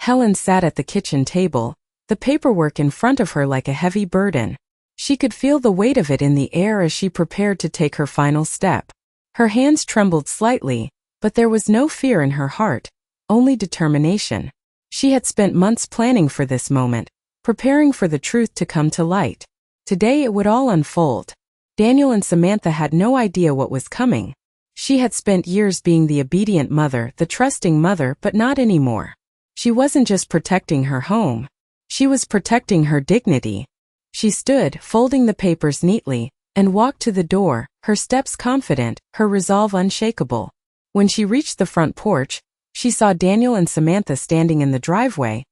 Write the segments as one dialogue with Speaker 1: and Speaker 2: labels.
Speaker 1: Helen sat at the kitchen table, the paperwork in front of her like a heavy burden. She could feel the weight of it in the air as she prepared to take her final step. Her hands trembled slightly, but there was no fear in her heart, only determination. She had spent months planning for this moment, preparing for the truth to come to light. Today it would all unfold. Daniel and Samantha had no idea what was coming. She had spent years being the obedient mother, the trusting mother, but not anymore. She wasn't just protecting her home. She was protecting her dignity. She stood, folding the papers neatly, and walked to the door, her steps confident, her resolve unshakable. When she reached the front porch, she saw Daniel and Samantha standing in the driveway,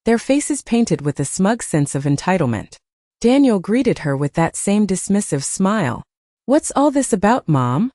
Speaker 1: their faces painted with a smug sense of entitlement. Daniel greeted her with that same dismissive smile. "What's all this about, Mom?"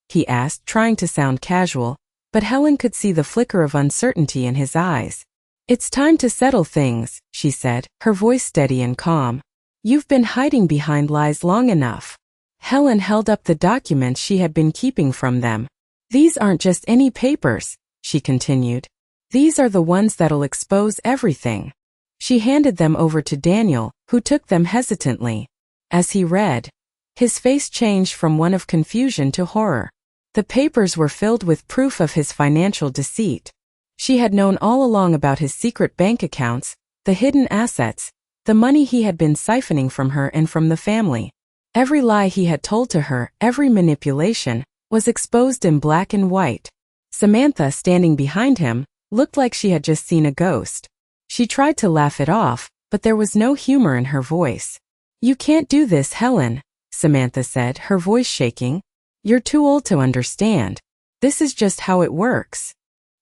Speaker 1: he asked, trying to sound casual, but Helen could see the flicker of uncertainty in his eyes. "It's time to settle things," she said, her voice steady and calm. "You've been hiding behind lies long enough." Helen held up the documents she had been keeping from them. "These aren't just any papers," she continued. "These are the ones that'll expose everything." She handed them over to Daniel, who took them hesitantly. As he read, his face changed from one of confusion to horror. The papers were filled with proof of his financial deceit. She had known all along about his secret bank accounts, the hidden assets, the money he had been siphoning from her and from the family. Every lie he had told to her, every manipulation, was exposed in black and white. Samantha, standing behind him, looked like she had just seen a ghost. She tried to laugh it off, but there was no humor in her voice. "You can't do this, Helen," Samantha said, her voice shaking. "You're too old to understand. This is just how it works."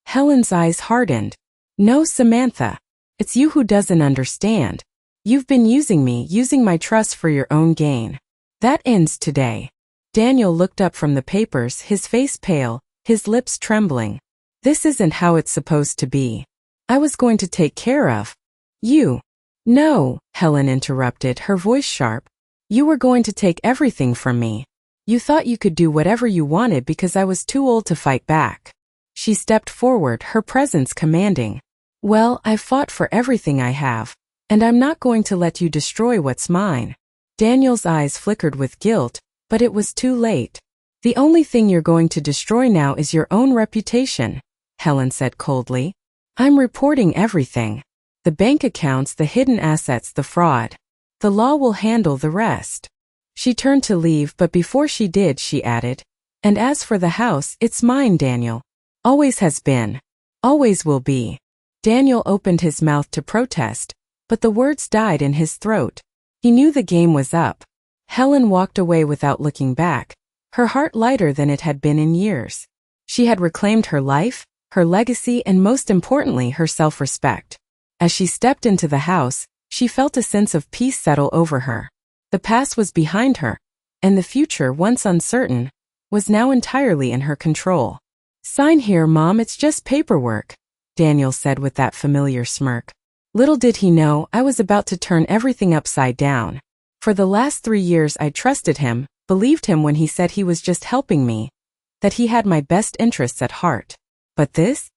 Speaker 1: Helen's eyes hardened. "No, Samantha. It's you who doesn't understand. You've been using me, using my trust for your own gain. That ends today." Daniel looked up from the papers, his face pale, his lips trembling. "This isn't how it's supposed to be. I was going to take care of you." "No," Helen interrupted, her voice sharp. "You were going to take everything from me. You thought you could do whatever you wanted because I was too old to fight back." She stepped forward, her presence commanding. "Well, I've fought for everything I have, and I'm not going to let you destroy what's mine." Daniel's eyes flickered with guilt, but it was too late. "The only thing you're going to destroy now is your own reputation," Helen said coldly. "I'm reporting everything. The bank accounts, the hidden assets, the fraud. The law will handle the rest." She turned to leave, but before she did, she added, "And as for the house, it's mine, Daniel. Always has been. Always will be." Daniel opened his mouth to protest, but the words died in his throat. He knew the game was up. Helen walked away without looking back, her heart lighter than it had been in years. She had reclaimed her life, her legacy, and most importantly, her self-respect. As she stepped into the house, she felt a sense of peace settle over her. The past was behind her, and the future, once uncertain, was now entirely in her control. "Sign here, Mom, it's just paperwork," Daniel said with that familiar smirk. Little did he know, I was about to turn everything upside down. For the last 3 years I trusted him, believed him when he said he was just helping me, that he had my best interests at heart. But this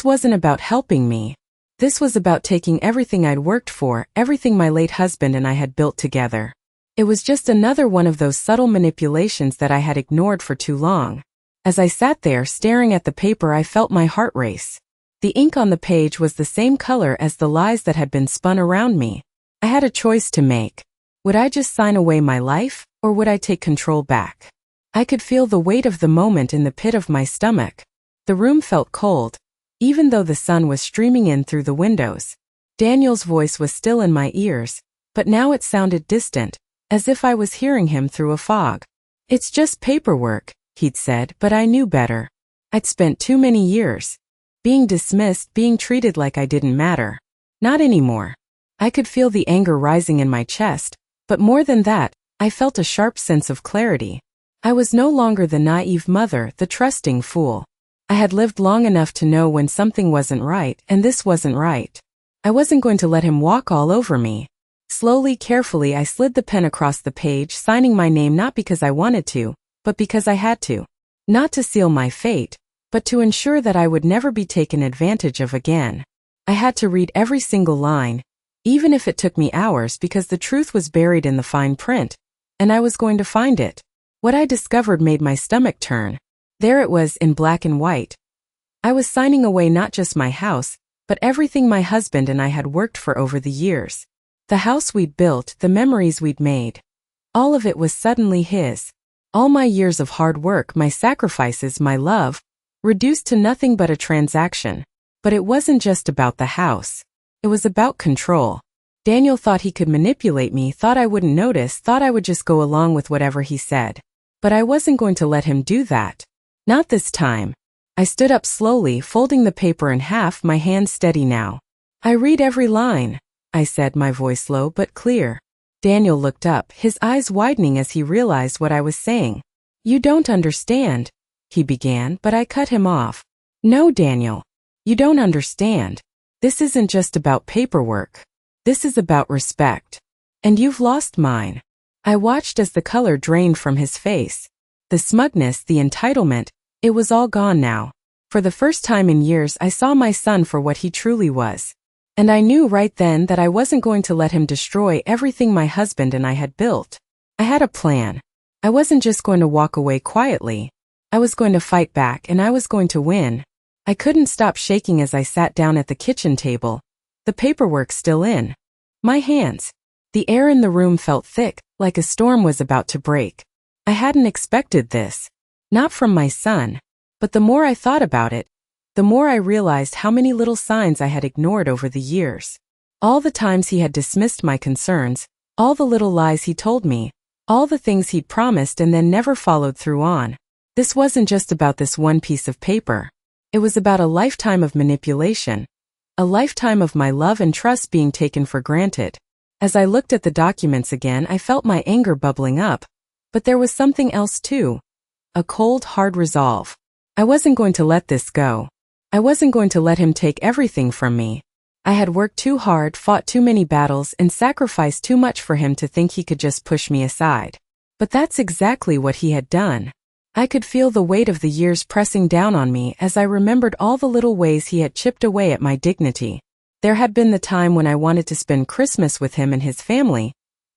Speaker 1: wasn't about helping me. This was about taking everything I'd worked for, everything my late husband and I had built together. It was just another one of those subtle manipulations that I had ignored for too long. As I sat there staring at the paper, I felt my heart race. The ink on the page was the same color as the lies that had been spun around me. I had a choice to make. Would I just sign away my life, or would I take control back? I could feel the weight of the moment in the pit of my stomach. The room felt cold, even though the sun was streaming in through the windows. Daniel's voice was still in my ears, but now it sounded distant, as if I was hearing him through a fog. "It's just paperwork," he'd said, but I knew better. I'd spent too many years being dismissed, being treated like I didn't matter. Not anymore. I could feel the anger rising in my chest, but more than that, I felt a sharp sense of clarity. I was no longer the naive mother, the trusting fool. I had lived long enough to know when something wasn't right, and this wasn't right. I wasn't going to let him walk all over me. Slowly, carefully, I slid the pen across the page, signing my name not because I wanted to, but because I had to. Not to seal my fate, but to ensure that I would never be taken advantage of again. I had to read every single line, even if it took me hours because the truth was buried in the fine print, and I was going to find it. What I discovered made my stomach turn. There it was in black and white. I was signing away not just my house, but everything my husband and I had worked for over the years. The house we'd built, the memories we'd made. All of it was suddenly his. All my years of hard work, my sacrifices, my love, reduced to nothing but a transaction. But it wasn't just about the house. It was about control. Daniel thought he could manipulate me, thought I wouldn't notice, thought I would just go along with whatever he said. But I wasn't going to let him do that. Not this time. I stood up slowly, folding the paper in half, my hands steady now. I read every line, I said, my voice low but clear. Daniel looked up, his eyes widening as he realized what I was saying. You don't understand, he began, but I cut him off. No, Daniel. You don't understand. This isn't just about paperwork. This is about respect. And you've lost mine. I watched as the color drained from his face. The smugness, the entitlement, it was all gone now. For the first time in years, I saw my son for what he truly was. And I knew right then that I wasn't going to let him destroy everything my husband and I had built. I had a plan. I wasn't just going to walk away quietly. I was going to fight back, and I was going to win. I couldn't stop shaking as I sat down at the kitchen table, the paperwork still in my hands. The air in the room felt thick, like a storm was about to break. I hadn't expected this. Not from my son. But the more I thought about it, the more I realized how many little signs I had ignored over the years. All the times he had dismissed my concerns, all the little lies he told me, all the things he'd promised and then never followed through on. This wasn't just about this one piece of paper. It was about a lifetime of manipulation, a lifetime of my love and trust being taken for granted. As I looked at the documents again, I felt my anger bubbling up. But there was something else too. A cold, hard resolve. I wasn't going to let this go. I wasn't going to let him take everything from me. I had worked too hard, fought too many battles, and sacrificed too much for him to think he could just push me aside. But that's exactly what he had done. I could feel the weight of the years pressing down on me as I remembered all the little ways he had chipped away at my dignity. There had been the time when I wanted to spend Christmas with him and his family,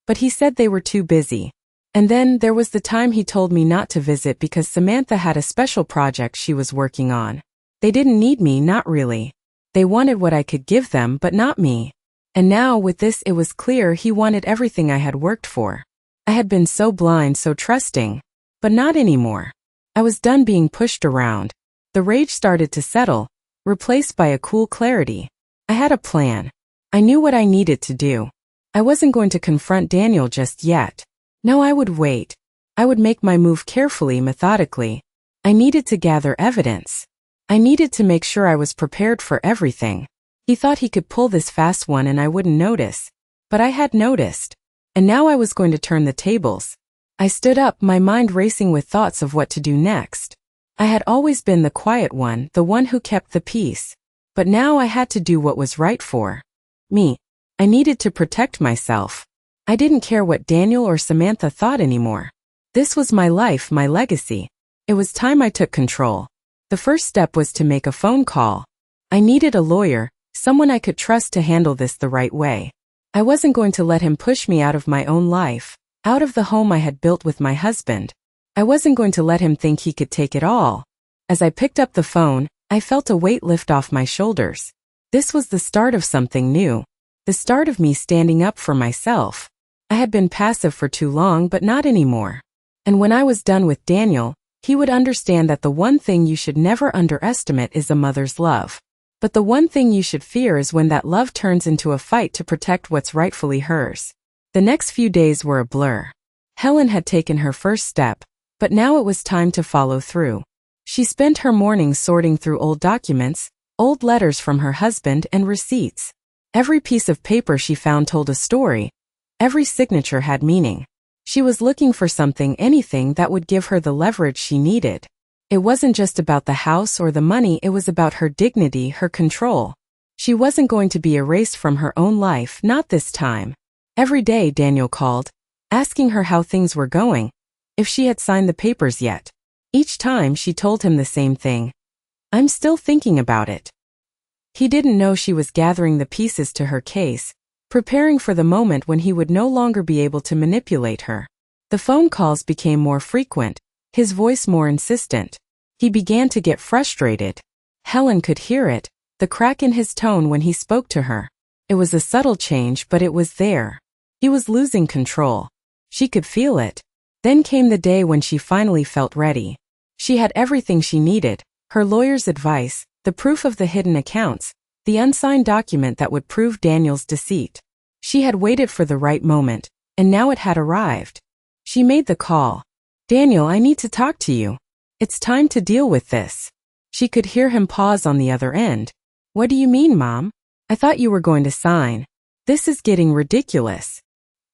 Speaker 1: but he said they were too busy. And then there was the time he told me not to visit because Samantha had a special project she was working on. They didn't need me, not really. They wanted what I could give them, but not me. And now with this it was clear he wanted everything I had worked for. I had been so blind, so trusting. But not anymore. I was done being pushed around. The rage started to settle, replaced by a cool clarity. I had a plan. I knew what I needed to do. I wasn't going to confront Daniel just yet. No, I would wait. I would make my move carefully, methodically. I needed to gather evidence. I needed to make sure I was prepared for everything. He thought he could pull this fast one and I wouldn't notice. But I had noticed. And now I was going to turn the tables. I stood up, my mind racing with thoughts of what to do next. I had always been the quiet one, the one who kept the peace. But now I had to do what was right for me. I needed to protect myself. I didn't care what Daniel or Samantha thought anymore. This was my life, my legacy. It was time I took control. The first step was to make a phone call. I needed a lawyer, someone I could trust to handle this the right way. I wasn't going to let him push me out of my own life. Out of the home I had built with my husband. I wasn't going to let him think he could take it all. As I picked up the phone, I felt a weight lift off my shoulders. This was the start of something new. The start of me standing up for myself. I had been passive for too long, but not anymore. And when I was done with Daniel, he would understand that the one thing you should never underestimate is a mother's love. But the one thing you should fear is when that love turns into a fight to protect what's rightfully hers. The next few days were a blur. Helen had taken her first step, but now it was time to follow through. She spent her mornings sorting through old documents, old letters from her husband, and receipts. Every piece of paper she found told a story. Every signature had meaning. She was looking for something, anything that would give her the leverage she needed. It wasn't just about the house or the money, it was about her dignity, her control. She wasn't going to be erased from her own life, not this time. Every day Daniel called, asking her how things were going, if she had signed the papers yet. Each time she told him the same thing. I'm still thinking about it. He didn't know she was gathering the pieces to her case, preparing for the moment when he would no longer be able to manipulate her. The phone calls became more frequent, his voice more insistent. He began to get frustrated. Helen could hear it, the crack in his tone when he spoke to her. It was a subtle change, but it was there. He was losing control. She could feel it. Then came the day when she finally felt ready. She had everything she needed, her lawyer's advice, the proof of the hidden accounts, the unsigned document that would prove Daniel's deceit. She had waited for the right moment, and now it had arrived. She made the call. "Daniel, I need to talk to you. It's time to deal with this." She could hear him pause on the other end. "What do you mean, Mom? I thought you were going to sign. This is getting ridiculous."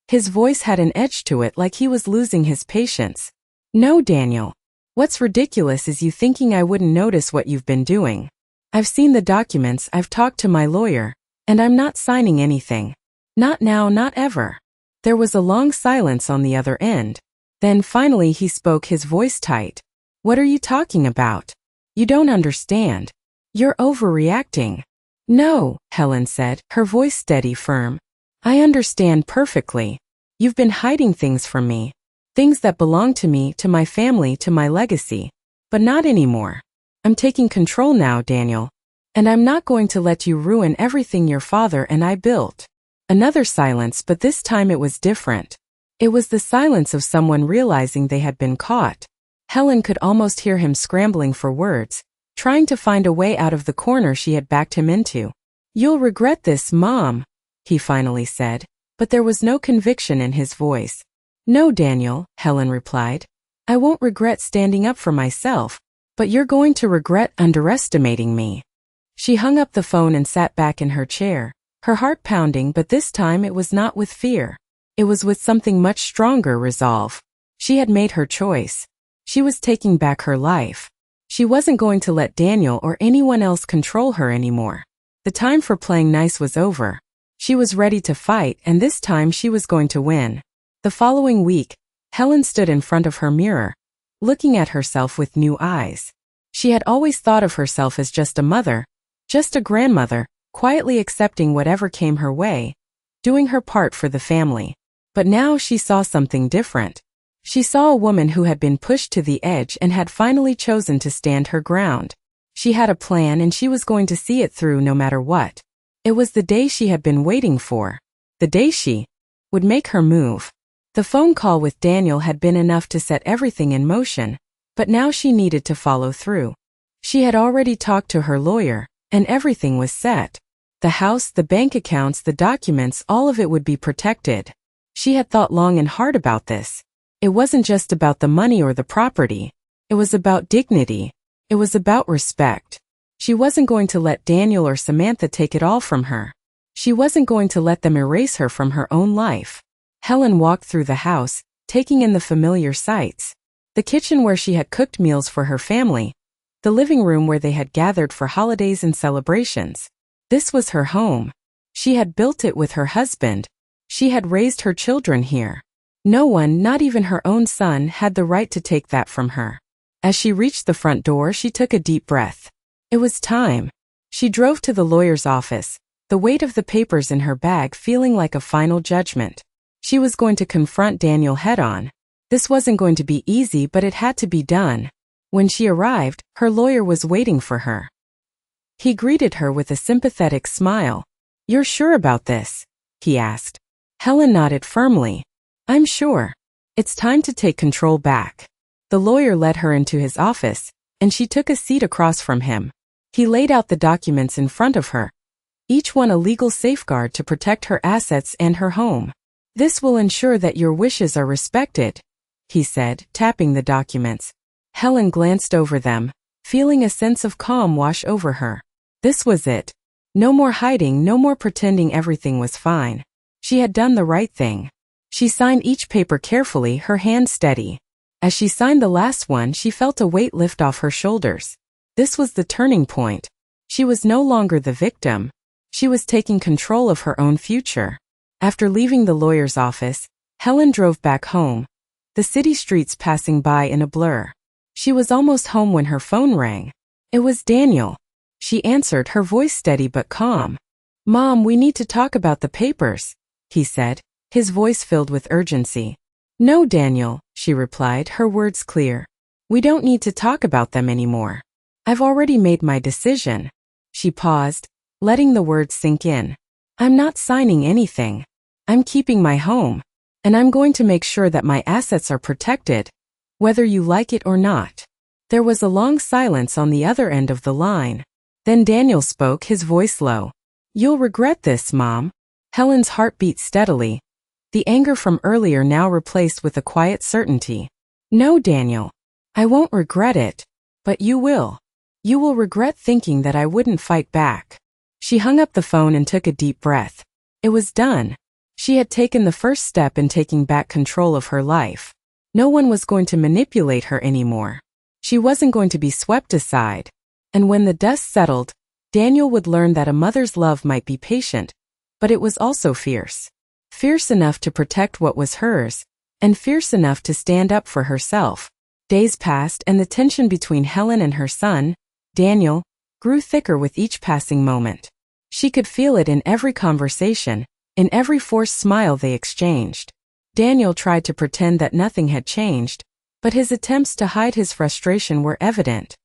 Speaker 1: His voice had an edge to it, like he was losing his patience. "No, Daniel. What's ridiculous is you thinking I wouldn't notice what you've been doing. I've seen the documents, I've talked to my lawyer, and I'm not signing anything. Not now, not ever." There was a long silence on the other end. Then finally he spoke, his voice tight. "What are you talking about? You don't understand. You're overreacting." "No," Helen said, her voice steady, firm. "I understand perfectly. You've been hiding things from me. Things that belong to me, to my family, to my legacy. But not anymore. I'm taking control now, Daniel. And I'm not going to let you ruin everything your father and I built." Another silence, but this time it was different. It was the silence of someone realizing they had been caught. Helen could almost hear him scrambling for words, trying to find a way out of the corner she had backed him into. "You'll regret this, Mom," he finally said, but there was no conviction in his voice. "No, Daniel," Helen replied. "I won't regret standing up for myself, but you're going to regret underestimating me." She hung up the phone and sat back in her chair, her heart pounding, but this time it was not with fear. It was with something much stronger, resolve. She had made her choice. She was taking back her life. She wasn't going to let Daniel or anyone else control her anymore. The time for playing nice was over. She was ready to fight, and this time she was going to win. The following week, Helen stood in front of her mirror, looking at herself with new eyes. She had always thought of herself as just a mother, just a grandmother, quietly accepting whatever came her way, doing her part for the family. But now she saw something different. She saw a woman who had been pushed to the edge and had finally chosen to stand her ground. She had a plan and she was going to see it through no matter what. It was the day she had been waiting for. The day she would make her move. The phone call with Daniel had been enough to set everything in motion, but now she needed to follow through. She had already talked to her lawyer, and everything was set. The house, the bank accounts, the documents, all of it would be protected. She had thought long and hard about this. It wasn't just about the money or the property. It was about dignity. It was about respect. She wasn't going to let Daniel or Samantha take it all from her. She wasn't going to let them erase her from her own life. Helen walked through the house, taking in the familiar sights. The kitchen where she had cooked meals for her family. The living room where they had gathered for holidays and celebrations. This was her home. She had built it with her husband. She had raised her children here. No one, not even her own son, had the right to take that from her. As she reached the front door, she took a deep breath. It was time. She drove to the lawyer's office, the weight of the papers in her bag feeling like a final judgment. She was going to confront Daniel head-on. This wasn't going to be easy, but it had to be done. When she arrived, her lawyer was waiting for her. He greeted her with a sympathetic smile. "You're sure about this?" he asked. Helen nodded firmly. "I'm sure. It's time to take control back." The lawyer led her into his office, and she took a seat across from him. He laid out the documents in front of her, each one a legal safeguard to protect her assets and her home. "This will ensure that your wishes are respected," he said, tapping the documents. Helen glanced over them, feeling a sense of calm wash over her. This was it. No more hiding, no more pretending everything was fine. She had done the right thing. She signed each paper carefully, her hand steady. As she signed the last one, she felt a weight lift off her shoulders. This was the turning point. She was no longer the victim. She was taking control of her own future. After leaving the lawyer's office, Helen drove back home, the city streets passing by in a blur. She was almost home when her phone rang. It was Daniel. she answered, her voice steady but calm. Mom, we need to talk about the papers, he said, his voice filled with urgency. No, Daniel, she replied, her words clear. We don't need to talk about them anymore. I've already made my decision. She paused, letting the words sink in. I'm not signing anything. I'm keeping my home, and I'm going to make sure that my assets are protected, whether you like it or not. There was a long silence on the other end of the line. Then Daniel spoke, his voice low. You'll regret this, Mom. Helen's heart beat steadily, the anger from earlier now replaced with a quiet certainty. No, Daniel. I won't regret it, but you will. You will regret thinking that I wouldn't fight back. She hung up the phone and took a deep breath. It was done. She had taken the first step in taking back control of her life. No one was going to manipulate her anymore. She wasn't going to be swept aside. And when the dust settled, Daniel would learn that a mother's love might be patient, but it was also fierce. Fierce enough to protect what was hers, and fierce enough to stand up for herself. Days passed and the tension between Helen and her son, Daniel, grew thicker with each passing moment. She could feel it in every conversation, in every forced smile they exchanged. Daniel tried to pretend that nothing had changed, but his attempts to hide his frustration were evident.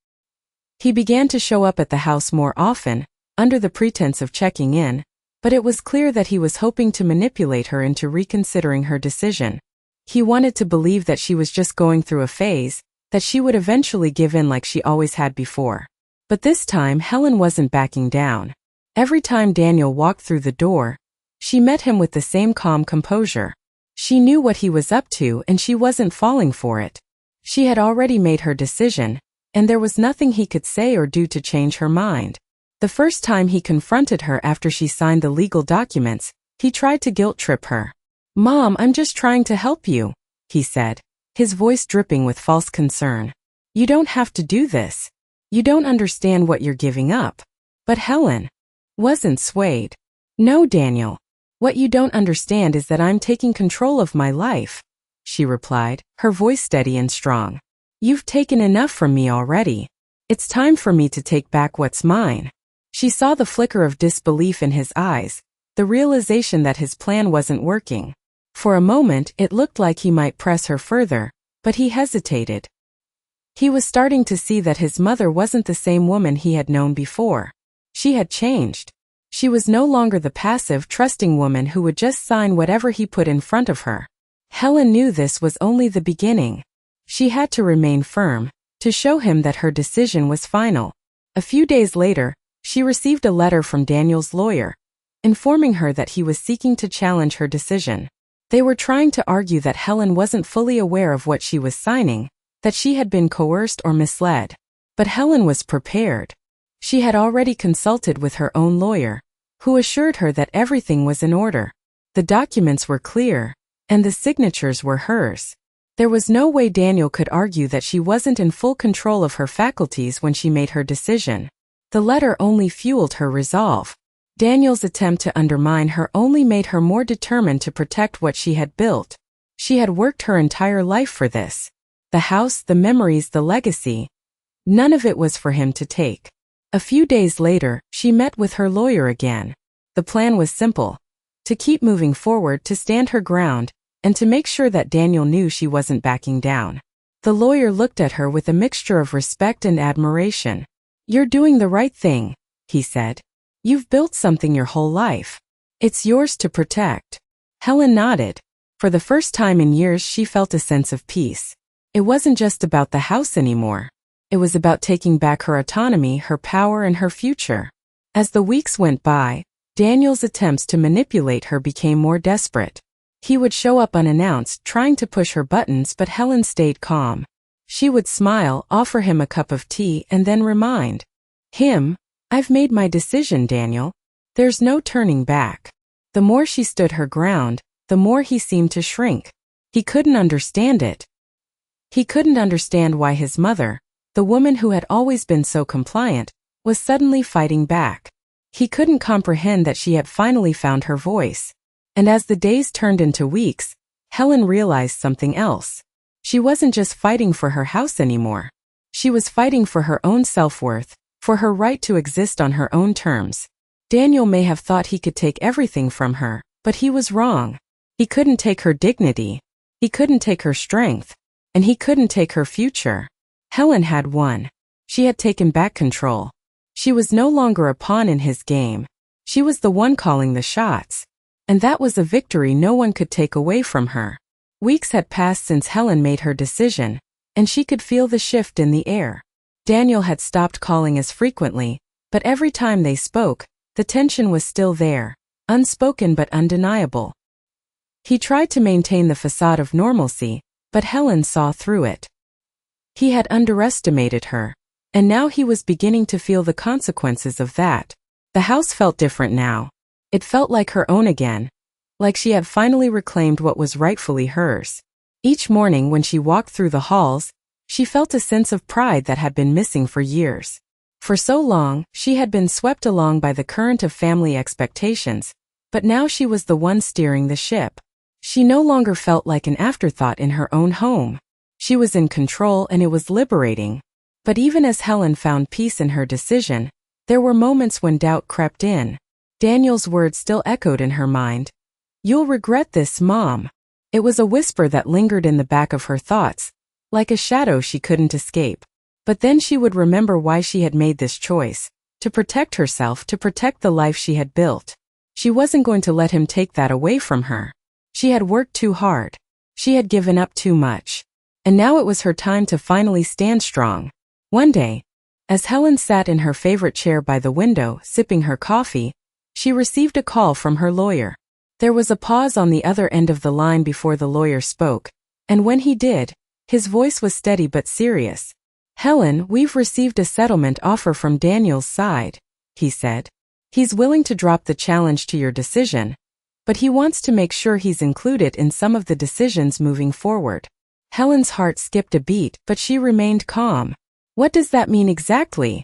Speaker 1: He began to show up at the house more often, under the pretense of checking in, but it was clear that he was hoping to manipulate her into reconsidering her decision. He wanted to believe that she was just going through a phase, that she would eventually give in like she always had before. But this time Helen wasn't backing down. Every time Daniel walked through the door, she met him with the same calm composure. She knew what he was up to and she wasn't falling for it. She had already made her decision, and there was nothing he could say or do to change her mind. The first time he confronted her after she signed the legal documents, he tried to guilt-trip her. Mom, I'm just trying to help you, he said, his voice dripping with false concern. You don't have to do this. You don't understand what you're giving up. But Helen wasn't swayed. No, Daniel. What you don't understand is that I'm taking control of my life, she replied, her voice steady and strong. You've taken enough from me already. It's time for me to take back what's mine. She saw the flicker of disbelief in his eyes, the realization that his plan wasn't working. For a moment, it looked like he might press her further, but he hesitated. He was starting to see that his mother wasn't the same woman he had known before. She had changed. She was no longer the passive, trusting woman who would just sign whatever he put in front of her. Helen knew this was only the beginning. She had to remain firm, to show him that her decision was final. A few days later, she received a letter from Daniel's lawyer, informing her that he was seeking to challenge her decision. They were trying to argue that Helen wasn't fully aware of what she was signing, that she had been coerced or misled. But Helen was prepared. She had already consulted with her own lawyer, who assured her that everything was in order. The documents were clear, and the signatures were hers. There was no way Daniel could argue that she wasn't in full control of her faculties when she made her decision. The letter only fueled her resolve. Daniel's attempt to undermine her only made her more determined to protect what she had built. She had worked her entire life for this. The house, the memories, the legacy. None of it was for him to take. A few days later, she met with her lawyer again. The plan was simple: to keep moving forward, to stand her ground, and to make sure that Daniel knew she wasn't backing down. The lawyer looked at her with a mixture of respect and admiration. You're doing the right thing, he said. You've built something your whole life. It's yours to protect. Helen nodded. For the first time in years, she felt a sense of peace. It wasn't just about the house anymore. It was about taking back her autonomy, her power, and her future. As the weeks went by, Daniel's attempts to manipulate her became more desperate. He would show up unannounced, trying to push her buttons, but Helen stayed calm. She would smile, offer him a cup of tea, and then remind him, I've made my decision, Daniel. There's no turning back. The more she stood her ground, the more he seemed to shrink. He couldn't understand it. He couldn't understand why his mother, the woman who had always been so compliant, was suddenly fighting back. He couldn't comprehend that she had finally found her voice. And as the days turned into weeks, Helen realized something else. She wasn't just fighting for her house anymore. She was fighting for her own self-worth, for her right to exist on her own terms. Daniel may have thought he could take everything from her, but he was wrong. He couldn't take her dignity. He couldn't take her strength. And he couldn't take her future. Helen had won. She had taken back control. She was no longer a pawn in his game. She was the one calling the shots. And that was a victory no one could take away from her. Weeks had passed since Helen made her decision, and she could feel the shift in the air. Daniel had stopped calling as frequently, but every time they spoke, the tension was still there, unspoken but undeniable. He tried to maintain the facade of normalcy, but Helen saw through it. He had underestimated her, and now he was beginning to feel the consequences of that. The house felt different now. It felt like her own again, like she had finally reclaimed what was rightfully hers. Each morning when she walked through the halls, she felt a sense of pride that had been missing for years. For so long, she had been swept along by the current of family expectations, but now she was the one steering the ship. She no longer felt like an afterthought in her own home. She was in control and it was liberating. But even as Helen found peace in her decision, there were moments when doubt crept in. Daniel's words still echoed in her mind. "You'll regret this, Mom." It was a whisper that lingered in the back of her thoughts, like a shadow she couldn't escape. But then she would remember why she had made this choice, to protect herself, to protect the life she had built. She wasn't going to let him take that away from her. She had worked too hard. She had given up too much. And now it was her time to finally stand strong. One day, as Helen sat in her favorite chair by the window, sipping her coffee, she received a call from her lawyer. There was a pause on the other end of the line before the lawyer spoke, and when he did, his voice was steady but serious. "Helen, we've received a settlement offer from Daniel's side," he said. "He's willing to drop the challenge to your decision, but he wants to make sure he's included in some of the decisions moving forward." Helen's heart skipped a beat, but she remained calm. "What does that mean exactly?"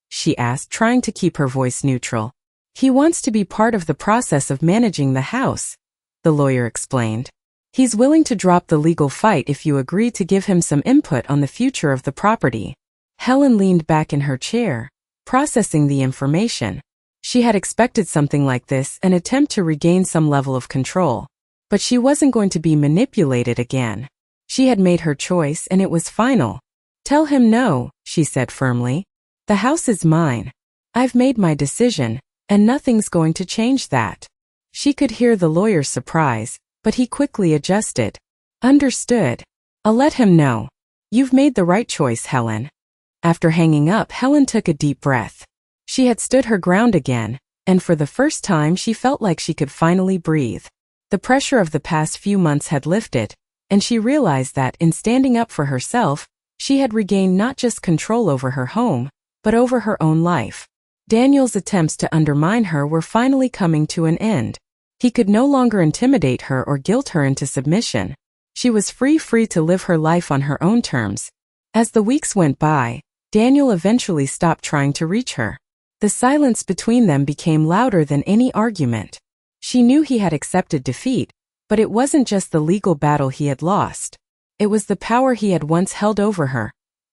Speaker 1: she asked, trying to keep her voice neutral. "He wants to be part of the process of managing the house," the lawyer explained. "He's willing to drop the legal fight if you agree to give him some input on the future of the property." Helen leaned back in her chair, processing the information. She had expected something like this, an attempt to regain some level of control. But she wasn't going to be manipulated again. She had made her choice and it was final. "Tell him no," she said firmly. "The house is mine. I've made my decision, and nothing's going to change that." She could hear the lawyer's surprise, but he quickly adjusted. "Understood. I'll let him know. You've made the right choice, Helen." After hanging up, Helen took a deep breath. She had stood her ground again, and for the first time she felt like she could finally breathe. The pressure of the past few months had lifted, and she realized that in standing up for herself, she had regained not just control over her home, but over her own life. Daniel's attempts to undermine her were finally coming to an end. He could no longer intimidate her or guilt her into submission. She was free to live her life on her own terms. As the weeks went by, Daniel eventually stopped trying to reach her. The silence between them became louder than any argument. She knew he had accepted defeat, but it wasn't just the legal battle he had lost. It was the power he had once held over her,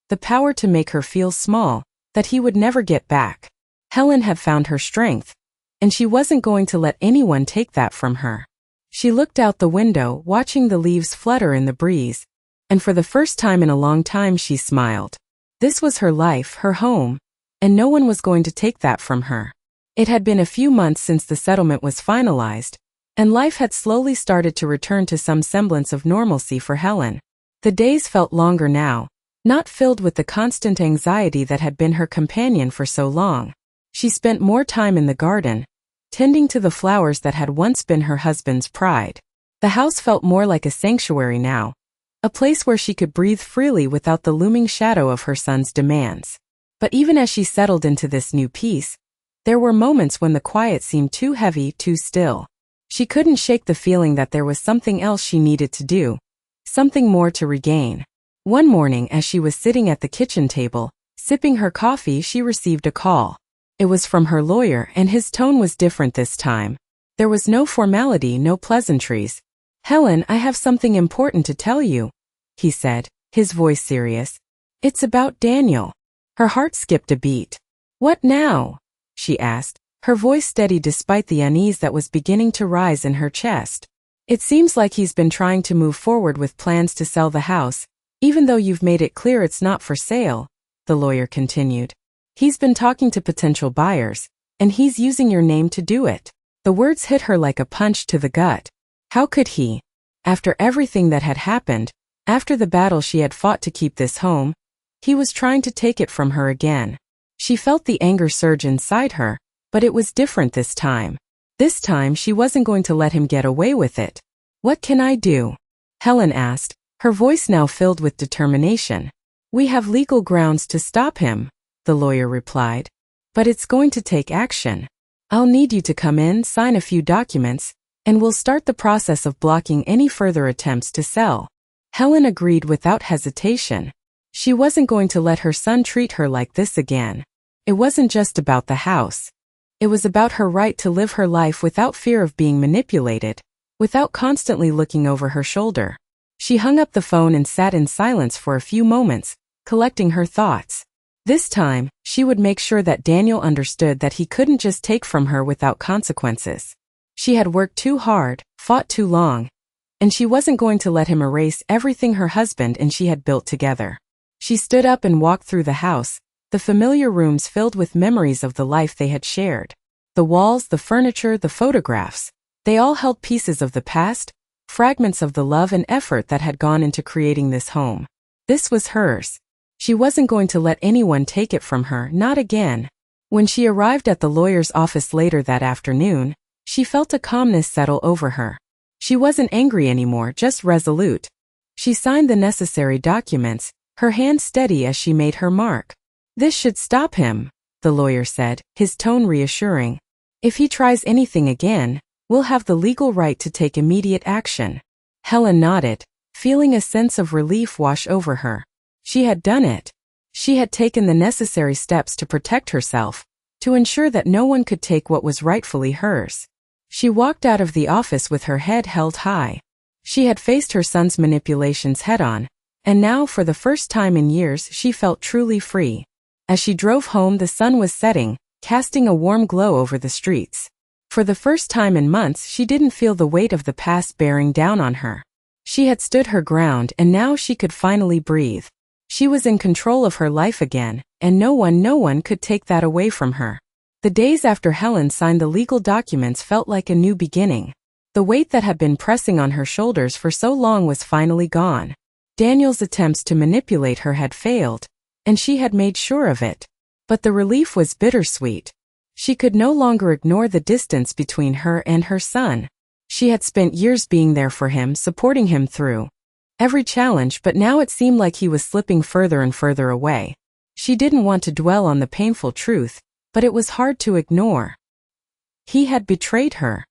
Speaker 1: the power to make her feel small, that he would never get back. Helen had found her strength, and she wasn't going to let anyone take that from her. She looked out the window, watching the leaves flutter in the breeze, and for the first time in a long time she smiled. This was her life, her home, and no one was going to take that from her. It had been a few months since the settlement was finalized, and life had slowly started to return to some semblance of normalcy for Helen. The days felt longer now, not filled with the constant anxiety that had been her companion for so long. She spent more time in the garden, tending to the flowers that had once been her husband's pride. The house felt more like a sanctuary now, a place where she could breathe freely without the looming shadow of her son's demands. But even as she settled into this new peace, there were moments when the quiet seemed too heavy, too still. She couldn't shake the feeling that there was something else she needed to do, something more to regain. One morning as she was sitting at the kitchen table, sipping her coffee, she received a call. It was from her lawyer, and his tone was different this time. There was no formality, no pleasantries. "Helen, I have something important to tell you," he said, his voice serious. "It's about Daniel." Her heart skipped a beat. "What now?" she asked, her voice steady despite the unease that was beginning to rise in her chest. "It seems like he's been trying to move forward with plans to sell the house, even though you've made it clear it's not for sale," the lawyer continued. "He's been talking to potential buyers, and he's using your name to do it." The words hit her like a punch to the gut. How could he? After everything that had happened, after the battle she had fought to keep this home, he was trying to take it from her again. She felt the anger surge inside her, but it was different this time. This time she wasn't going to let him get away with it. "What can I do?" Helen asked, her voice now filled with determination. "We have legal grounds to stop him," the lawyer replied. "But it's going to take action. I'll need you to come in, sign a few documents, and we'll start the process of blocking any further attempts to sell." Helen agreed without hesitation. She wasn't going to let her son treat her like this again. It wasn't just about the house. It was about her right to live her life without fear of being manipulated, without constantly looking over her shoulder. She hung up the phone and sat in silence for a few moments, collecting her thoughts. This time, she would make sure that Daniel understood that he couldn't just take from her without consequences. She had worked too hard, fought too long, and she wasn't going to let him erase everything her husband and she had built together. She stood up and walked through the house, the familiar rooms filled with memories of the life they had shared. The walls, the furniture, the photographs, they all held pieces of the past, fragments of the love and effort that had gone into creating this home. This was hers. She wasn't going to let anyone take it from her, not again. When she arrived at the lawyer's office later that afternoon, she felt a calmness settle over her. She wasn't angry anymore, just resolute. She signed the necessary documents, her hand steady as she made her mark. "This should stop him," the lawyer said, his tone reassuring. "If he tries anything again, we'll have the legal right to take immediate action." Helen nodded, feeling a sense of relief wash over her. She had done it. She had taken the necessary steps to protect herself, to ensure that no one could take what was rightfully hers. She walked out of the office with her head held high. She had faced her son's manipulations head-on, and now for the first time in years she felt truly free. As she drove home, the sun was setting, casting a warm glow over the streets. For the first time in months she didn't feel the weight of the past bearing down on her. She had stood her ground and now she could finally breathe. She was in control of her life again, and no one could take that away from her. The days after Helen signed the legal documents felt like a new beginning. The weight that had been pressing on her shoulders for so long was finally gone. Daniel's attempts to manipulate her had failed, and she had made sure of it. But the relief was bittersweet. She could no longer ignore the distance between her and her son. She had spent years being there for him, supporting him through every challenge, but now it seemed like he was slipping further and further away. She didn't want to dwell on the painful truth, but it was hard to ignore. He had betrayed her.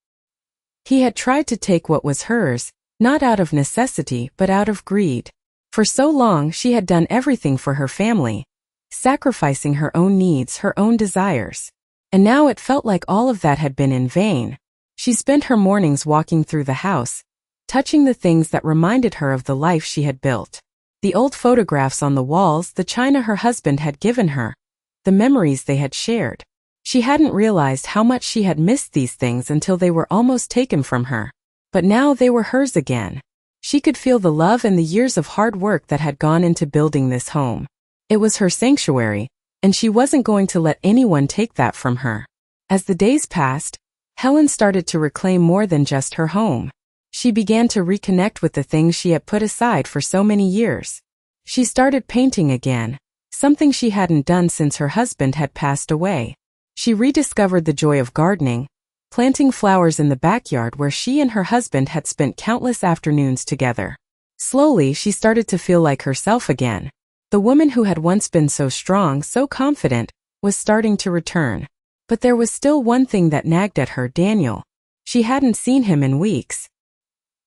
Speaker 1: He had tried to take what was hers, not out of necessity but out of greed. For so long she had done everything for her family, sacrificing her own needs, her own desires. And now it felt like all of that had been in vain. She spent her mornings walking through the house, touching the things that reminded her of the life she had built. The old photographs on the walls, the china her husband had given her, the memories they had shared. She hadn't realized how much she had missed these things until they were almost taken from her. But now they were hers again. She could feel the love and the years of hard work that had gone into building this home. It was her sanctuary, and she wasn't going to let anyone take that from her. As the days passed, Helen started to reclaim more than just her home. She began to reconnect with the things she had put aside for so many years. She started painting again, something she hadn't done since her husband had passed away. She rediscovered the joy of gardening, planting flowers in the backyard where she and her husband had spent countless afternoons together. Slowly, she started to feel like herself again. The woman who had once been so strong, so confident, was starting to return. But there was still one thing that nagged at her, Daniel. She hadn't seen him in weeks.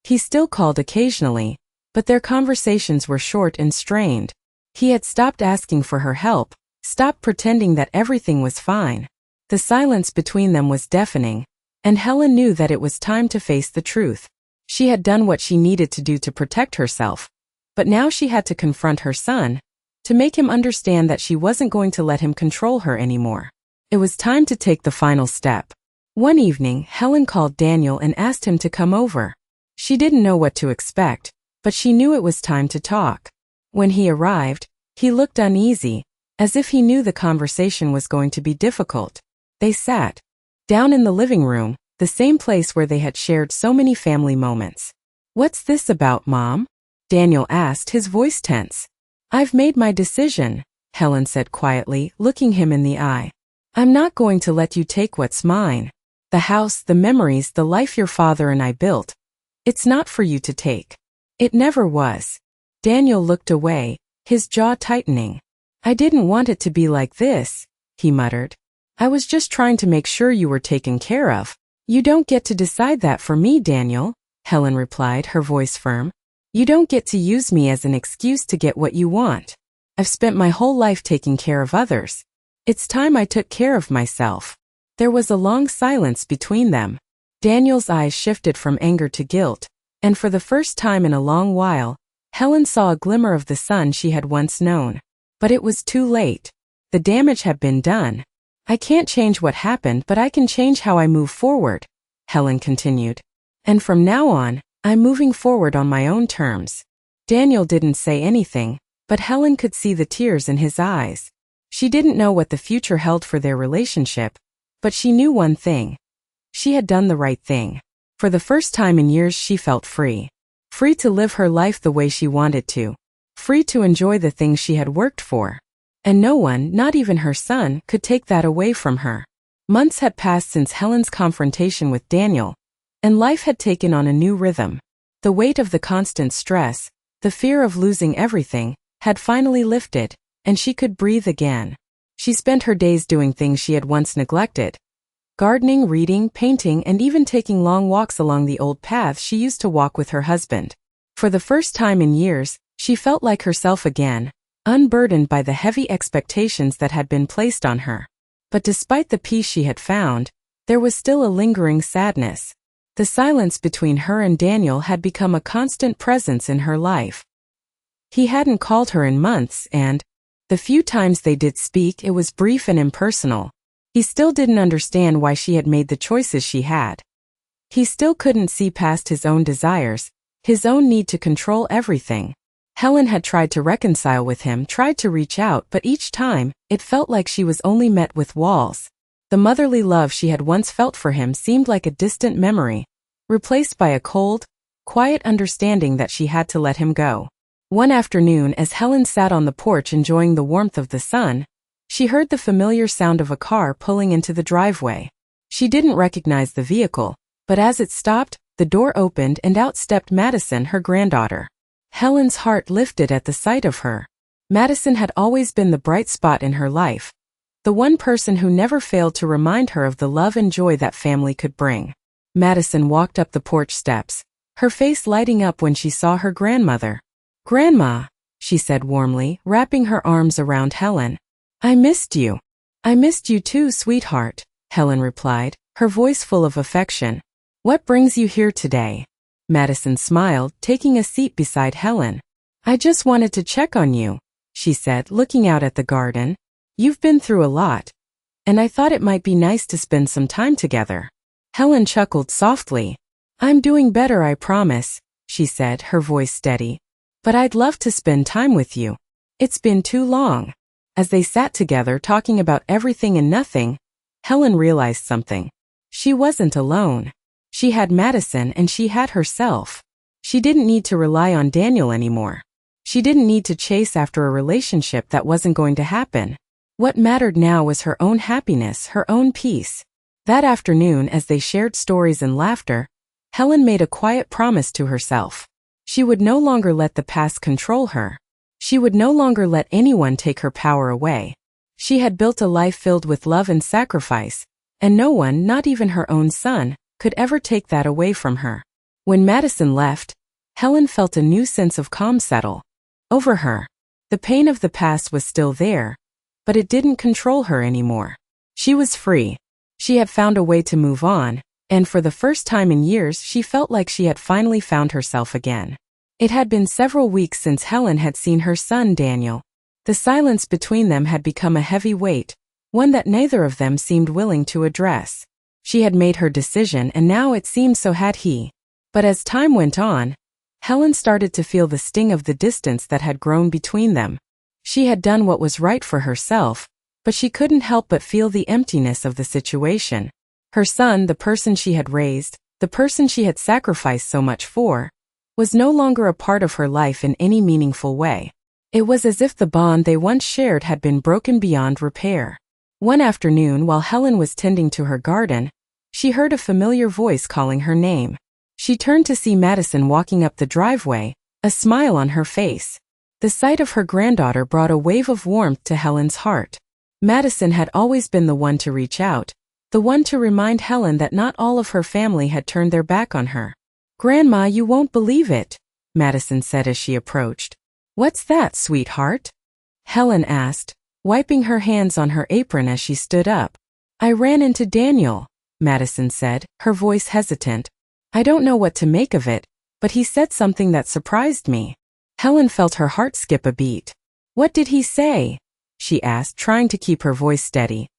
Speaker 1: He still called occasionally, but their conversations were short and strained. He had stopped asking for her help, stopped pretending that everything was fine. The silence between them was deafening, and Helen knew that it was time to face the truth. She had done what she needed to do to protect herself, but now she had to confront her son, to make him understand that she wasn't going to let him control her anymore. It was time to take the final step. One evening, Helen called Daniel and asked him to come over. She didn't know what to expect, but she knew it was time to talk. When he arrived, he looked uneasy, as if he knew the conversation was going to be difficult. They sat down in the living room, the same place where they had shared so many family moments. "What's this about, Mom?" Daniel asked, his voice tense. "I've made my decision," Helen said quietly, looking him in the eye. "I'm not going to let you take what's mine. The house, the memories, the life your father and I built. It's not for you to take. It never was." Daniel looked away, his jaw tightening. "I didn't want it to be like this," he muttered. "I was just trying to make sure you were taken care of." "You don't get to decide that for me, Daniel," Helen replied, her voice firm. "You don't get to use me as an excuse to get what you want. I've spent my whole life taking care of others. It's time I took care of myself." There was a long silence between them. Daniel's eyes shifted from anger to guilt, and for the first time in a long while, Helen saw a glimmer of the sun she had once known. But it was too late. The damage had been done. "I can't change what happened, but I can change how I move forward," Helen continued. "And from now on, I'm moving forward on my own terms." Daniel didn't say anything, but Helen could see the tears in his eyes. She didn't know what the future held for their relationship, but she knew one thing. She had done the right thing. For the first time in years, she felt free. Free to live her life the way she wanted to. Free to enjoy the things she had worked for. And no one, not even her son, could take that away from her. Months had passed since Helen's confrontation with Daniel, and life had taken on a new rhythm. The weight of the constant stress, the fear of losing everything, had finally lifted, and she could breathe again. She spent her days doing things she had once neglected. Gardening, reading, painting, and even taking long walks along the old paths she used to walk with her husband. For the first time in years, she felt like herself again, unburdened by the heavy expectations that had been placed on her. But despite the peace she had found, there was still a lingering sadness. The silence between her and Daniel had become a constant presence in her life. He hadn't called her in months, and the few times they did speak, it was brief and impersonal. He still didn't understand why she had made the choices she had. He still couldn't see past his own desires, his own need to control everything. Helen had tried to reconcile with him, tried to reach out, but each time, it felt like she was only met with walls. The motherly love she had once felt for him seemed like a distant memory, replaced by a cold, quiet understanding that she had to let him go. One afternoon, as Helen sat on the porch enjoying the warmth of the sun, she heard the familiar sound of a car pulling into the driveway. She didn't recognize the vehicle, but as it stopped, the door opened and out stepped Madison, her granddaughter. Helen's heart lifted at the sight of her. Madison had always been the bright spot in her life, the one person who never failed to remind her of the love and joy that family could bring. Madison walked up the porch steps, her face lighting up when she saw her grandmother. "Grandma," she said warmly, wrapping her arms around Helen. "I missed you." "I missed you too, sweetheart," Helen replied, her voice full of affection. "What brings you here today?" Madison smiled, taking a seat beside Helen. "I just wanted to check on you," she said, looking out at the garden. "You've been through a lot, and I thought it might be nice to spend some time together." Helen chuckled softly. "I'm doing better, I promise," she said, her voice steady. "But I'd love to spend time with you. It's been too long." As they sat together talking about everything and nothing, Helen realized something. She wasn't alone. She had Madison and she had herself. She didn't need to rely on Daniel anymore. She didn't need to chase after a relationship that wasn't going to happen. What mattered now was her own happiness, her own peace. That afternoon, as they shared stories and laughter, Helen made a quiet promise to herself. She would no longer let the past control her. She would no longer let anyone take her power away. She had built a life filled with love and sacrifice, and no one, not even her own son, could ever take that away from her. When Madison left, Helen felt a new sense of calm settle over her. The pain of the past was still there, but it didn't control her anymore. She was free. She had found a way to move on, and for the first time in years she felt like she had finally found herself again. It had been several weeks since Helen had seen her son Daniel. The silence between them had become a heavy weight, one that neither of them seemed willing to address. She had made her decision and now it seemed so had he. But as time went on, Helen started to feel the sting of the distance that had grown between them. She had done what was right for herself, but she couldn't help but feel the emptiness of the situation. Her son, the person she had raised, the person she had sacrificed so much for, was no longer a part of her life in any meaningful way. It was as if the bond they once shared had been broken beyond repair. One afternoon, while Helen was tending to her garden, she heard a familiar voice calling her name. She turned to see Madison walking up the driveway, a smile on her face. The sight of her granddaughter brought a wave of warmth to Helen's heart. Madison had always been the one to reach out, the one to remind Helen that not all of her family had turned their back on her. "Grandma, you won't believe it," Madison said as she approached. "What's that, sweetheart?" Helen asked, wiping her hands on her apron as she stood up. "I ran into Daniel," Madison said, her voice hesitant. "I don't know what to make of it, but he said something that surprised me." Helen felt her heart skip a beat. "What did he say?" she asked, trying to keep her voice steady.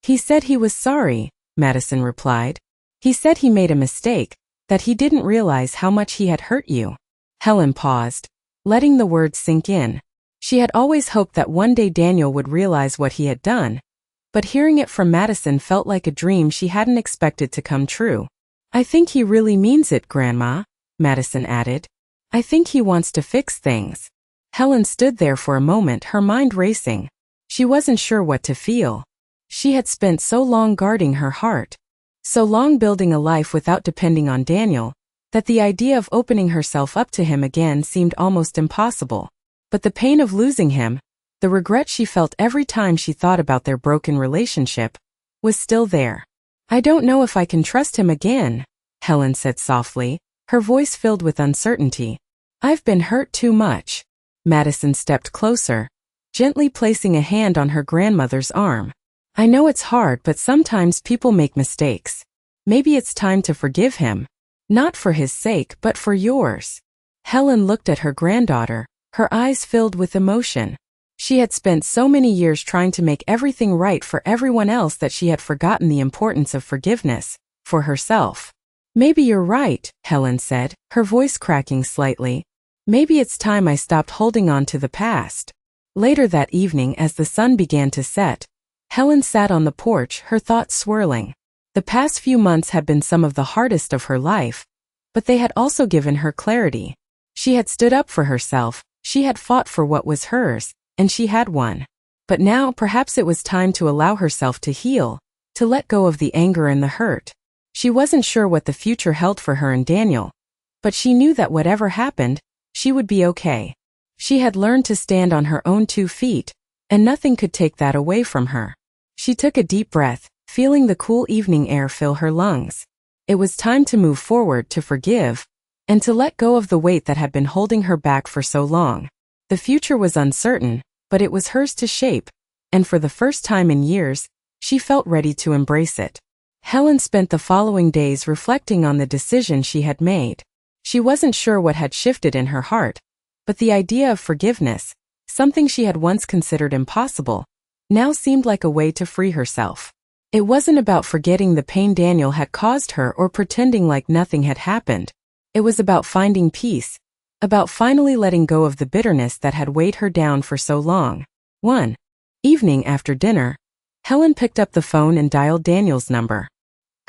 Speaker 1: "He said he was sorry," Madison replied. "He said he made a mistake, that he didn't realize how much he had hurt you." Helen paused, letting the words sink in. She had always hoped that one day Daniel would realize what he had done, but hearing it from Madison felt like a dream she hadn't expected to come true. "I think he really means it, Grandma," Madison added. "I think he wants to fix things." Helen stood there for a moment, her mind racing. She wasn't sure what to feel. She had spent so long guarding her heart, so long building a life without depending on Daniel, that the idea of opening herself up to him again seemed almost impossible. But the pain of losing him, the regret she felt every time she thought about their broken relationship, was still there. "I don't know if I can trust him again," Helen said softly, her voice filled with uncertainty. "I've been hurt too much." Madison stepped closer, gently placing a hand on her grandmother's arm. "I know it's hard, but sometimes people make mistakes. Maybe it's time to forgive him. Not for his sake, but for yours." Helen looked at her granddaughter, her eyes filled with emotion. She had spent so many years trying to make everything right for everyone else that she had forgotten the importance of forgiveness for herself. "Maybe you're right," Helen said, her voice cracking slightly. "Maybe it's time I stopped holding on to the past." Later that evening, as the sun began to set, Helen sat on the porch, her thoughts swirling. The past few months had been some of the hardest of her life, but they had also given her clarity. She had stood up for herself, she had fought for what was hers, and she had won. But now perhaps it was time to allow herself to heal, to let go of the anger and the hurt. She wasn't sure what the future held for her and Daniel, but she knew that whatever happened, she would be okay. She had learned to stand on her own 2 feet, and nothing could take that away from her. She took a deep breath, feeling the cool evening air fill her lungs. It was time to move forward, to forgive, and to let go of the weight that had been holding her back for so long. The future was uncertain, but it was hers to shape, and for the first time in years, she felt ready to embrace it. Helen spent the following days reflecting on the decision she had made. She wasn't sure what had shifted in her heart, but the idea of forgiveness, something she had once considered impossible, now seemed like a way to free herself. It wasn't about forgetting the pain Daniel had caused her or pretending like nothing had happened. It was about finding peace, about finally letting go of the bitterness that had weighed her down for so long. One evening after dinner, Helen picked up the phone and dialed Daniel's number.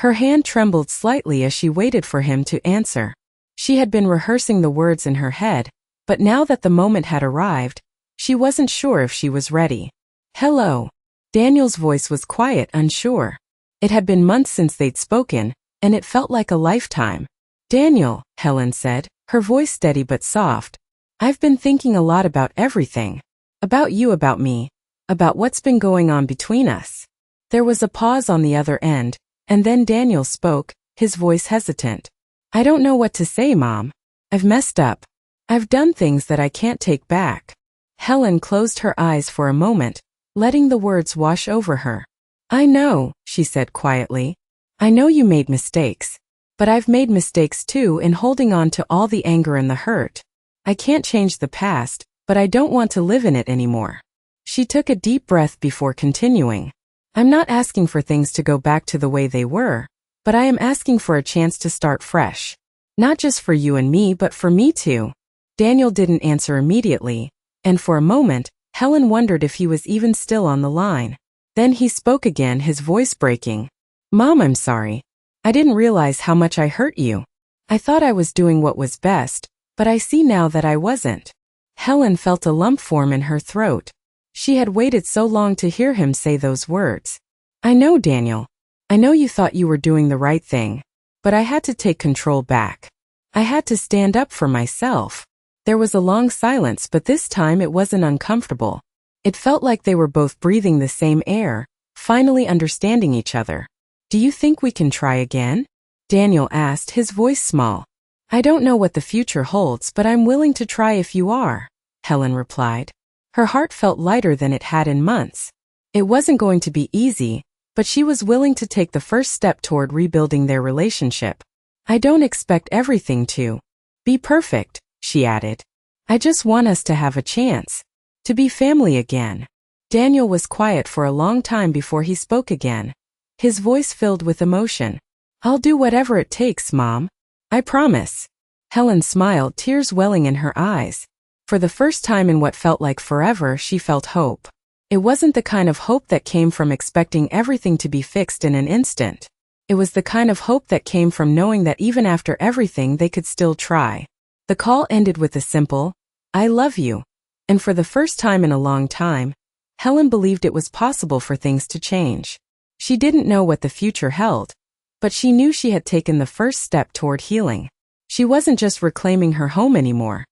Speaker 1: Her hand trembled slightly as she waited for him to answer. She had been rehearsing the words in her head, but now that the moment had arrived, she wasn't sure if she was ready. "Hello." Daniel's voice was quiet, unsure. It had been months since they'd spoken, and it felt like a lifetime. "Daniel," Helen said, her voice steady but soft. "I've been thinking a lot about everything. About you, about me, about what's been going on between us." There was a pause on the other end, and then Daniel spoke, his voice hesitant. "I don't know what to say, Mom. I've messed up. I've done things that I can't take back." Helen closed her eyes for a moment, letting the words wash over her. "I know," she said quietly. "I know you made mistakes. But I've made mistakes too in holding on to all the anger and the hurt. I can't change the past, but I don't want to live in it anymore." She took a deep breath before continuing. I'm not asking for things to go back to the way they were, but I am asking for a chance to start fresh. Not just for you and me, but for me too. Daniel didn't answer immediately, and for a moment, Helen wondered if he was even still on the line. Then he spoke again, his voice breaking. Mom, I'm sorry. I didn't realize how much I hurt you. I thought I was doing what was best, but I see now that I wasn't. Helen felt a lump form in her throat. She had waited so long to hear him say those words. I know, Daniel. I know you thought you were doing the right thing, but I had to take control back. I had to stand up for myself. There was a long silence, but this time it wasn't uncomfortable. It felt like they were both breathing the same air, finally understanding each other. Do you think we can try again? Daniel asked, his voice small. I don't know what the future holds, but I'm willing to try if you are, Helen replied. Her heart felt lighter than it had in months. It wasn't going to be easy, but she was willing to take the first step toward rebuilding their relationship. I don't expect everything to be perfect, she added. I just want us to have a chance to be family again. Daniel was quiet for a long time before he spoke again, his voice filled with emotion. I'll do whatever it takes, Mom. I promise. Helen smiled, tears welling in her eyes. For the first time in what felt like forever, she felt hope. It wasn't the kind of hope that came from expecting everything to be fixed in an instant. It was the kind of hope that came from knowing that even after everything they could still try. The call ended with a simple, I love you. And for the first time in a long time, Helen believed it was possible for things to change. She didn't know what the future held, but she knew she had taken the first step toward healing. She wasn't just reclaiming her home anymore.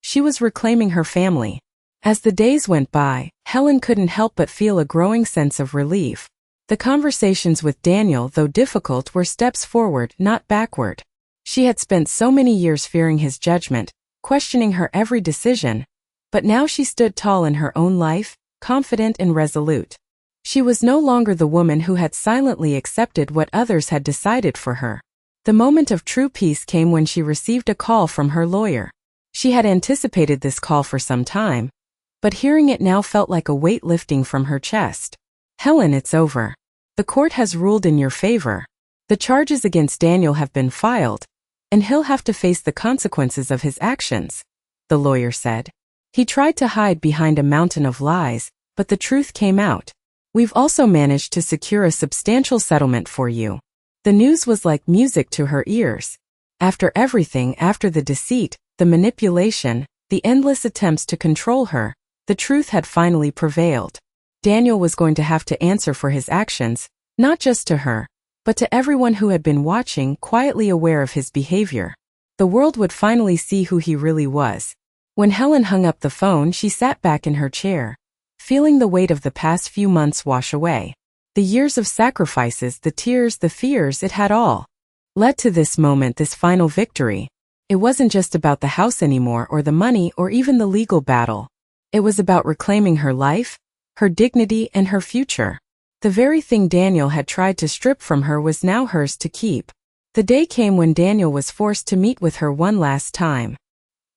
Speaker 1: She was reclaiming her family. As the days went by, Helen couldn't help but feel a growing sense of relief. The conversations with Daniel, though difficult, were steps forward, not backward. She had spent so many years fearing his judgment, questioning her every decision, but now she stood tall in her own life, confident and resolute. She was no longer the woman who had silently accepted what others had decided for her. The moment of true peace came when she received a call from her lawyer. She had anticipated this call for some time, but hearing it now felt like a weight lifting from her chest. Helen, it's over. The court has ruled in your favor. The charges against Daniel have been filed, and he'll have to face the consequences of his actions, the lawyer said. He tried to hide behind a mountain of lies, but the truth came out. We've also managed to secure a substantial settlement for you. The news was like music to her ears. After everything, after the deceit, the manipulation, the endless attempts to control her, the truth had finally prevailed. Daniel was going to have to answer for his actions, not just to her, but to everyone who had been watching, quietly aware of his behavior. The world would finally see who he really was. When Helen hung up the phone, she sat back in her chair, feeling the weight of the past few months wash away. The years of sacrifices, the tears, the fears, it had all led to this moment, this final victory. It wasn't just about the house anymore, or the money, or even the legal battle. It was about reclaiming her life, her dignity, and her future. The very thing Daniel had tried to strip from her was now hers to keep. The day came when Daniel was forced to meet with her one last time.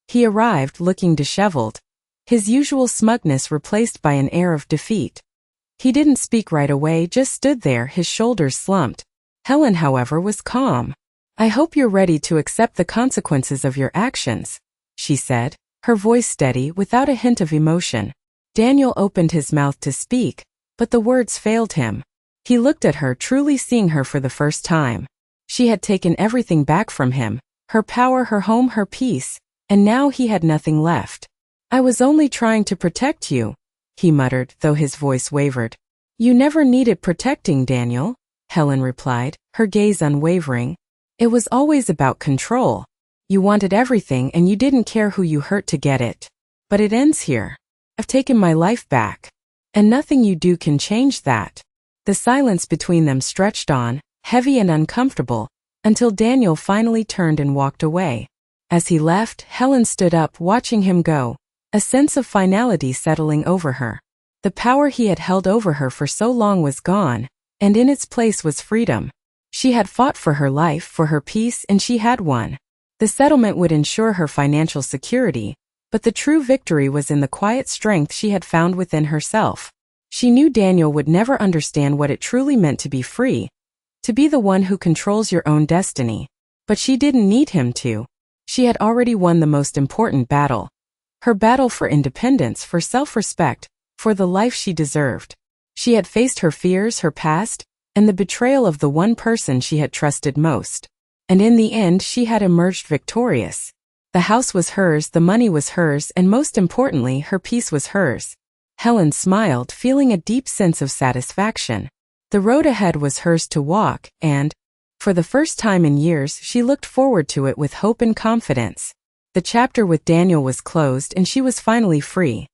Speaker 1: He arrived looking disheveled, his usual smugness replaced by an air of defeat. He didn't speak right away, just stood there, his shoulders slumped. Helen, however, was calm. I hope you're ready to accept the consequences of your actions, she said, her voice steady, without a hint of emotion. Daniel opened his mouth to speak, but the words failed him. He looked at her, truly seeing her for the first time. She had taken everything back from him, her power, her home, her peace, and now he had nothing left. I was only trying to protect you, he muttered, though his voice wavered. You never needed protecting, Daniel, Helen replied, her gaze unwavering. It was always about control. You wanted everything and you didn't care who you hurt to get it. But it ends here. I've taken my life back. And nothing you do can change that. The silence between them stretched on, heavy and uncomfortable, until Daniel finally turned and walked away. As he left, Helen stood up, watching him go, a sense of finality settling over her. The power he had held over her for so long was gone, and in its place was freedom. She had fought for her life, for her peace, and she had won. The settlement would ensure her financial security, But the true victory was in the quiet strength she had found within herself. She knew Daniel would never understand what it truly meant to be free, to be the one who controls your own destiny. But she didn't need him to. She had already won the most important battle. Her battle for independence, for self-respect, for the life she deserved. She had faced her fears, her past, and the betrayal of the one person she had trusted most. And in the end, she had emerged victorious. The house was hers, the money was hers, and most importantly, her peace was hers. Helen smiled, feeling a deep sense of satisfaction. The road ahead was hers to walk, and, for the first time in years, she looked forward to it with hope and confidence. The chapter with Daniel was closed and she was finally free.